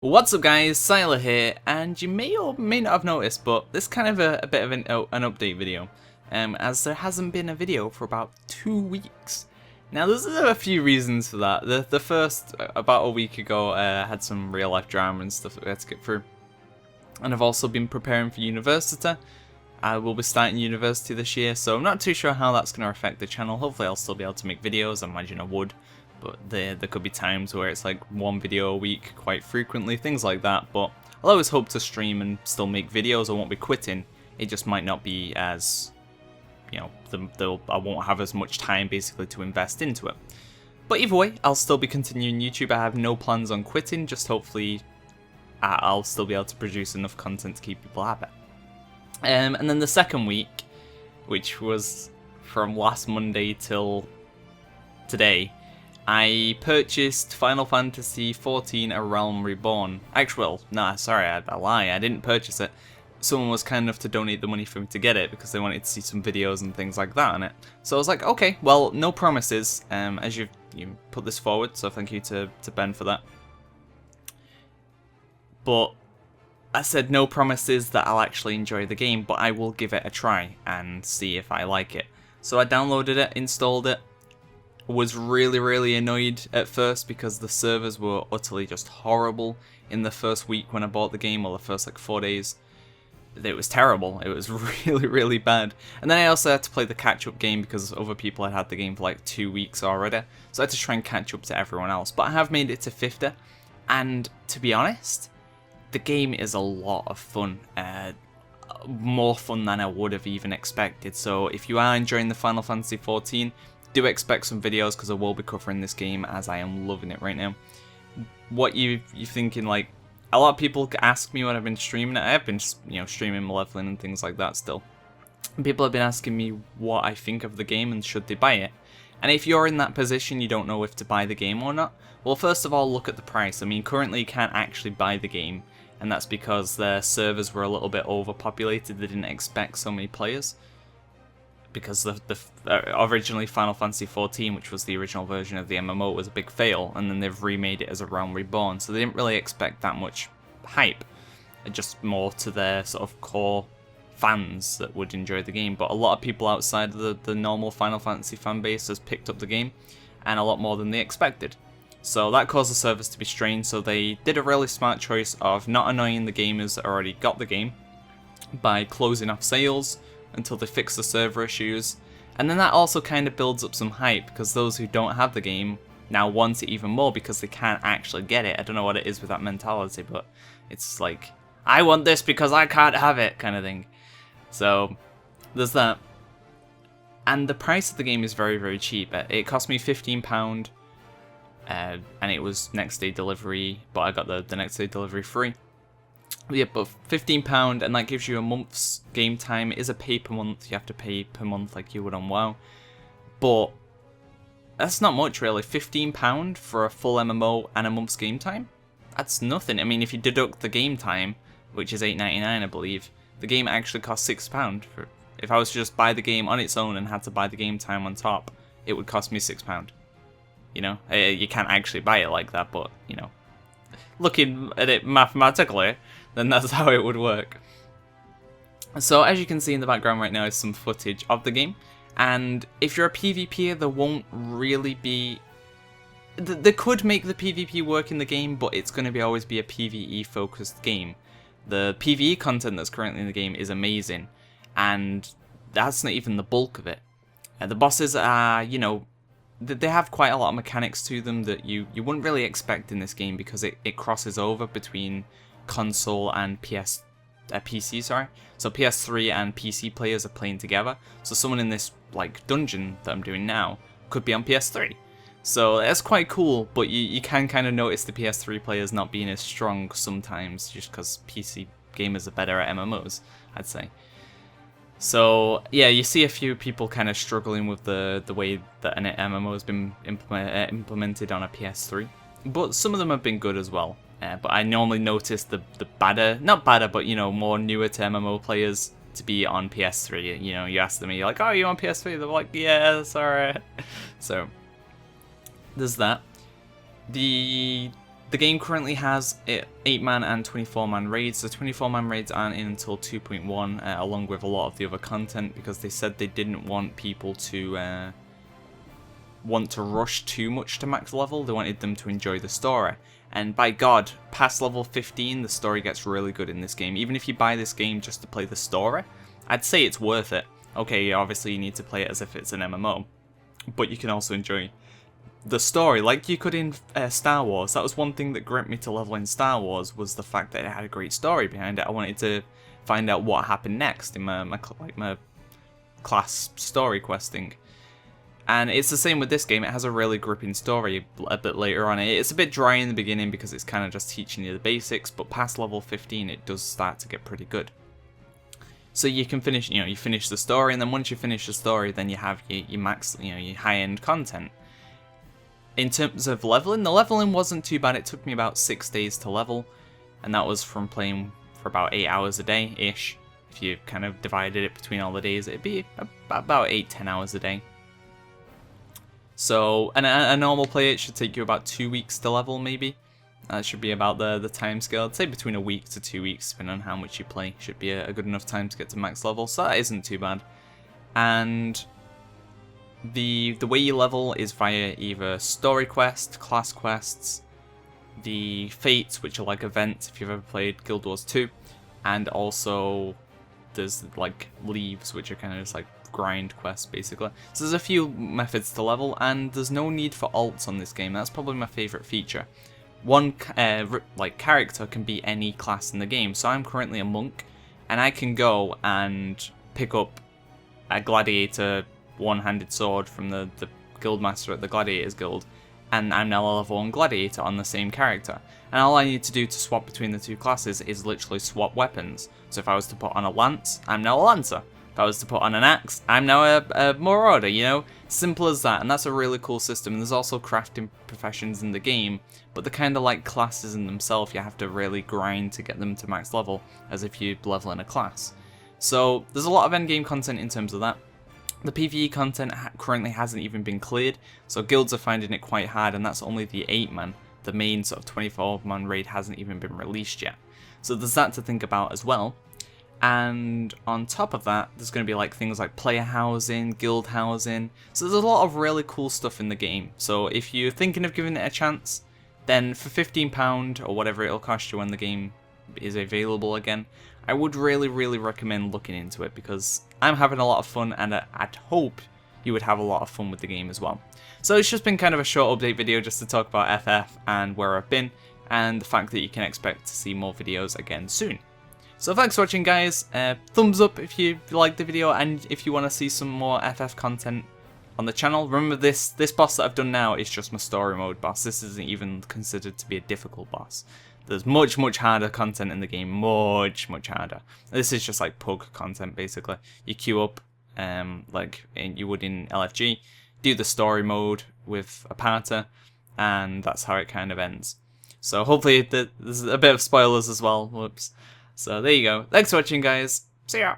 What's up guys, Syiler here, and you may or may not have noticed, but this is kind of a bit of an update video, as there hasn't been a video for about 2 weeks. Now there's a few reasons for that. The first, about a week ago, had some real life drama and stuff that we had to get through. And I've also been preparing for university. I will be starting university this year, so I'm not too sure how that's going to affect the channel. Hopefully I'll still be able to make videos, I imagine I would. But there could be times where it's like one video a week quite frequently, things like that. But I'll always hope to stream and still make videos. I won't be quitting. It just might not be as, you know, I won't have as much time basically to invest into it. But either way, I'll still be continuing YouTube. I have no plans on quitting, just hopefully I'll still be able to produce enough content to keep people happy. And then the second week, which was from last Monday till today, I purchased Final Fantasy XIV A Realm Reborn. Actually, well, nah, sorry, I lie, I didn't purchase it. Someone was kind enough to donate the money for me to get it because they wanted to see some videos and things like that on it. So I was like, okay, well, no promises, as you put this forward, so thank you to Ben for that. But I said no promises that I'll actually enjoy the game, but I will give it a try and see if I like it. So I downloaded it, installed it. Was really annoyed at first because the servers were utterly just horrible in the first week when I bought the game, or the first like 4 days. It was terrible. It was really bad. And then I also had to play the catch-up game because other people had had the game for like 2 weeks already. So I had to try and catch up to everyone else. But I have made it to 50, and to be honest, the game is a lot of fun. More fun than I would have even expected. So if you are enjoying the Final Fantasy XIV, do expect some videos because I will be covering this game as I am loving it right now. What you thinking? Like, a lot of people ask me when I've been streaming it. I have been, you know, streaming Malevolent and things like that still. And people have been asking me what I think of the game and should they buy it. And if you're in that position, you don't know if to buy the game or not. Well, first of all, look at the price. I mean, currently you can't actually buy the game, and that's because their servers were a little bit overpopulated. They didn't expect so many players. Because originally Final Fantasy XIV, which was the original version of the MMO, was a big fail, and then they've remade it as A Realm Reborn, so they didn't really expect that much hype, just more to their sort of core fans that would enjoy the game. But a lot of people outside of the normal Final Fantasy fan base has picked up the game, and a lot more than they expected. So that caused the servers to be strained, so they did a really smart choice of not annoying the gamers that already got the game by closing off sales until they fix the server issues. And then that also kind of builds up some hype because those who don't have the game now want it even more because they can't actually get it. I don't know what it is with that mentality, but it's like, I want this because I can't have it kind of thing. So there's that. And the price of the game is very cheap. It cost me £15 and it was next day delivery, but I got the next day delivery free. Yeah, but £15, and that gives you a month's game time. It is a pay per month. You have to pay per month like you would on WoW. But that's not much really. £15 for a full MMO and a month's game time? That's nothing. I mean, if you deduct the game time, which is £8.99 I believe, the game actually costs £6. If I was to just buy the game on its own and had to buy the game time on top, it would cost me £6. You know, you can't actually buy it like that, but, you know, looking at it mathematically, then that's how it would work. So as you can see in the background right now is some footage of the game, and if you're a PvPer, there won't really be... They could make the PvP work in the game, but it's going to always be a PvE focused game. The PvE content that's currently in the game is amazing, and that's not even the bulk of it. The bosses are, you know, they have quite a lot of mechanics to them that you wouldn't really expect in this game because it crosses over between console and PC, sorry. So PS3 and PC players are playing together. So someone in this like dungeon that I'm doing now could be on PS3. So that's quite cool, but you can kind of notice the PS3 players not being as strong sometimes just because PC gamers are better at MMOs, I'd say. So yeah, you see a few people kind of struggling with the way that an MMO has been implemented on a PS3, but some of them have been good as well. But I normally notice the not badder, but you know, more newer to MMO players to be on PS3. You know, you ask them, you're like, oh, you on PS3? They're like, yeah, that's alright. So there's that. The The game currently has 8-man and 24-man raids. The 24-man raids aren't in until 2.1, along with a lot of the other content, because they said they didn't want people to want to rush too much to max level. They wanted them to enjoy the story. And by God, past level 15, the story gets really good in this game. Even if you buy this game just to play the story, I'd say it's worth it. Okay, obviously you need to play it as if it's an MMO, but you can also enjoy the story like you could in Star Wars. That was one thing that gripped me to level in Star Wars, was the fact that it had a great story behind it. I wanted to find out what happened next in my class story questing. And it's the same with this game. It has a really gripping story a bit later on. It's a bit dry in the beginning because it's kind of just teaching you the basics, but past level 15 it does start to get pretty good. So you can finish, you finish the story, and then once you finish the story, then you have your max, your high-end content. In terms of leveling, the leveling wasn't too bad. It took me about 6 days to level, and that was from playing for about 8 hours a day-ish. If you kind of divided it between all the days, it'd be about 8-10 hours a day. So, a normal play, it should take you about 2 weeks to level, maybe. That should be about the time scale. I'd say between a week to 2 weeks, depending on how much you play. Should be a good enough time to get to max level, so that isn't too bad. And the way you level is via either story quests, class quests, the fates, which are like events if you've ever played Guild Wars 2, and also there's like leaves, which are kind of just like grind quests basically. So there's a few methods to level, and there's no need for alts on this game. That's probably my favourite feature. One character can be any class in the game. So I'm currently a monk, and I can go and pick up a gladiator one-handed sword from the guildmaster at the gladiators guild, and I'm now a level 1 gladiator on the same character. And all I need to do to swap between the two classes is literally swap weapons. So if I was to put on a lance, I'm now a lancer. If I was to put on an axe, I'm now a marauder, Simple as that, and that's a really cool system. And there's also crafting professions in the game, but they're kind of like classes in themselves. You have to really grind to get them to max level, as if you level in a class. So there's a lot of endgame content in terms of that. The PvE content currently hasn't even been cleared, so guilds are finding it quite hard, and that's only the 8-man. The main sort of 24-man raid hasn't even been released yet. So there's that to think about as well. And on top of that, there's going to be like things like player housing, guild housing. So there's a lot of really cool stuff in the game. So if you're thinking of giving it a chance, then for £15 or whatever it'll cost you when the game is available again, I would really recommend looking into it, because I'm having a lot of fun, and I'd hope you would have a lot of fun with the game as well. So it's just been kind of a short update video just to talk about FF and where I've been, and the fact that you can expect to see more videos again soon. So thanks for watching, guys. Thumbs up if you liked the video, and if you want to see some more FF content on the channel. Remember, this boss that I've done now is just my story mode boss. This isn't even considered to be a difficult boss. There's much harder content in the game, much harder. This is just like pug content basically. You queue up like you would in LFG, do the story mode with a parter, and that's how it kind of ends. So hopefully there's a bit of spoilers as well. Whoops. So there you go. Thanks for watching, guys. See ya.